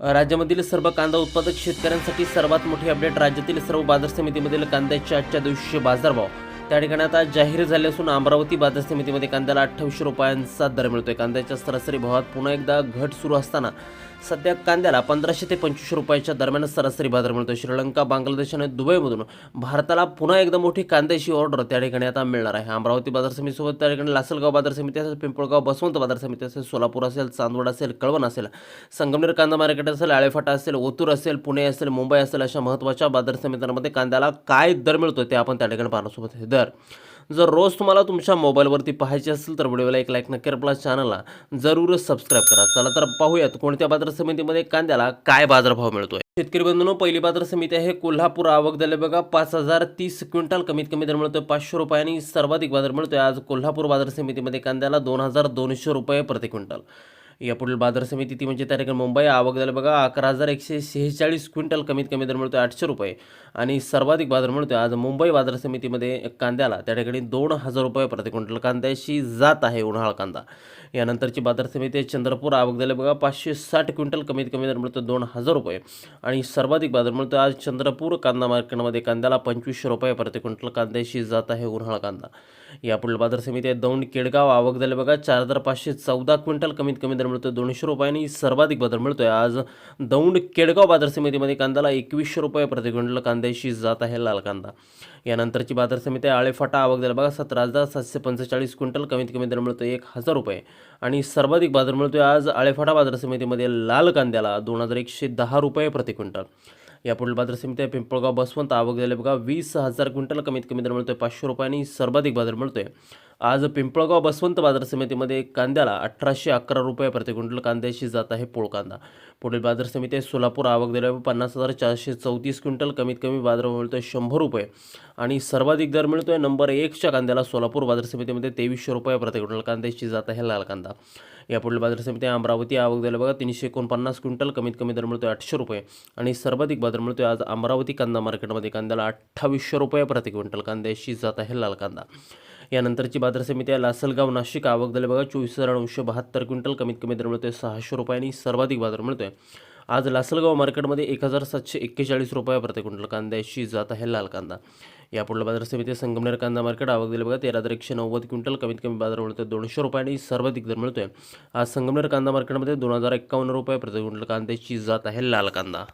राज्यामधील सर्व कांदा उत्पादक शेतकऱ्यांसाठी सर्वात मोठी अपडेट. राज्यातील सर्व बाजार समितीमधील कांद्याचे आजच्या दिवशीचे बाजारभाव त्या ठिकाणी आता जाहीर झाले असून अमरावती बाजार समितीमध्ये कांद्याला 2800 रुपयांचा दर मिळतोय. कांद्याच्या सरासरी भावात पुन्हा एकदा घट सुरू असताना सध्या कांद्याला 1500 ते 2500 रुपयाच्या दरम्यान सरासरी बाजार मिळतोय. श्रीलंका, बांगलादेश आणि दुबईमधून भारताला पुन्हा एकदा मोठी कांद्याची ऑर्डर त्या ठिकाणी आता मिळणार आहे. अमरावती बाजार समितीसोबत त्या ठिकाणी लासलगाव बाजार समिती असेल, पिंपळगाव बसवंत बाजार समिती असेल, सोलापूर असेल, चांदवड असेल, कळवण असेल, संगमनेर कांदा मार्केट असेल, आळेफाटा असेल, ओतूर असेल, पुणे असेल, मुंबई असेल, अशा महत्त्वाच्या बाजार समित्यांमध्ये कांद्याला काय दर मिळतो ते आपण त्या ठिकाणी पाहण्यासोबत आहे. दर जर रोज तुम्हाला तुमच्या मोबाईलवरती पाहायचे असेल तर व्हिडिओला एक लाईक नक्की, आपल्या चॅनलला जरूर सबस्क्राईब करा. चला तर पाहूयात कोणत्या बाजार समितीमध्ये कांद्याला काय बाजारभाव मिळतोय. शेतकरी बंधूंनो, पहिली बाजार समिती आहे कोल्हापूर. आवक झाले बघा 5030 क्विंटल. कमीत कमी दर मिळतोय 500 रुपयांनी, सर्वाधिक बाजार मिळतोय आज कोल्हापूर बाजार समितीमध्ये कांद्याला 2200 रुपये प्रति क्विंटल. यापुढील बाजार समिती ती म्हणजे त्या ठिकाणी मुंबई. आवक झाले बघा 11146 क्विंटल. कमीत कमी दर मिळतोय 800 रुपये आणि सर्वाधिक बाजार मिळतोय आज मुंबई बाजार समितीमध्ये कांद्याला त्या ठिकाणी 2000 रुपये प्रति क्विंटल. कांद्याची जात आहे उन्हाळा कांदा. यानंतरची बाजार समिती आहे चंद्रपूर. आवक झाले बघा 560 क्विंटल. कमीत कमी दर मिळतो 2000 रुपये आणि सर्वाधिक बाजार मिळतो आज चंद्रपूर कांदा मार्केटमध्ये कांद्याला 2500 रुपये प्रति क्विंटल. कांद्याची जात आहे उन्हाळा कांदा. यापुढील बाजार समिती आहे दौंड केडगाव. आवक झाले बघा 4514 क्विंटल. कमीत कमी दर मिळतो 200 रुपयांनी, सर्वाधिक बाजार मिळतोय आज दौंड केडगाव बाजार समितीमध्ये कांद्याला 2100 रुपये प्रति क्विंटल. कांद्याची जात आहे लाल कांदा. यानंतरची बाजार समिती आहे आळेफाटा. आवक झाले बघा 17745 क्विंटल. कमीत कमी दर मिळतो 1000 रुपये आणि सर्वाधिक बाजार मिळतोय आज आळेफाटा बाजार समितीमध्ये लाल कांद्याला 2110 रुपये प्रति क्विंटल. यापुढील बाजार समिती आहे पिंपळगाव बसवंत. आवक झाले बघा 20000 क्विंटल. कमीत कमी दर मिळतोय 500 रुपयांनी, सर्वाधिक बाजार मिळतोय आज पिंपळगाव बसवंत बाजार समितीमध्ये कांद्याला 1811 रुपये प्रति क्विंटल. कांद्याची जात आहे पोळ कांदा. पुढील बाजार समिती आहे सोलापूर. आवक झाले 50434 क्विंटल. कमीत कमी बाजार मिळतोय 100 रुपये आणि सर्वाधिक दर मिळतोय नंबर 1च्या कांद्याला सोलापूर बाजार समितीमध्ये 2300 रुपये प्रति क्विंटल. कांद्याची जात आहे लाल कांदा. यापुढील बाजार समिती आहे अमरावती. आवक झाले बघा 349 क्विंटल. कमीत कमी दर मिळतोय 800 रुपये आणि सर्वाधिक बाजार मिळतोय आज अमरावती कांदा मार्केटमध्ये कांद्याला 2800 रुपये प्रति क्विंटल. कांद्याची जात आहे लाल कांदा. यानंतरची बाजार समिती आहे लासलगाव नाशिक. आवक झाले बघा 24972 क्विंटल. कमीत कमी दर मिळतोय 600 रुपयांनी, सर्वाधिक बाजार मिळतोय आज लासलगाव मार्केटमध्ये 1741 रुपये प्रति क्विंटल. कांद्याची जात आहे लाल कांदा. यापुढील बाजार समिती संगमनेर कांदा मार्केट. आवक दिली बघा 13190 क्विंटल. कमीत कमी बाजार मिळतोय 200 रुपयांनी, सर्वाधिक दर मिळतोय आज संगमनेर कांदा मार्केटमध्ये 2051 रुपये प्रति क्विंटल. कांद्याची जात आहे लाल कांदा.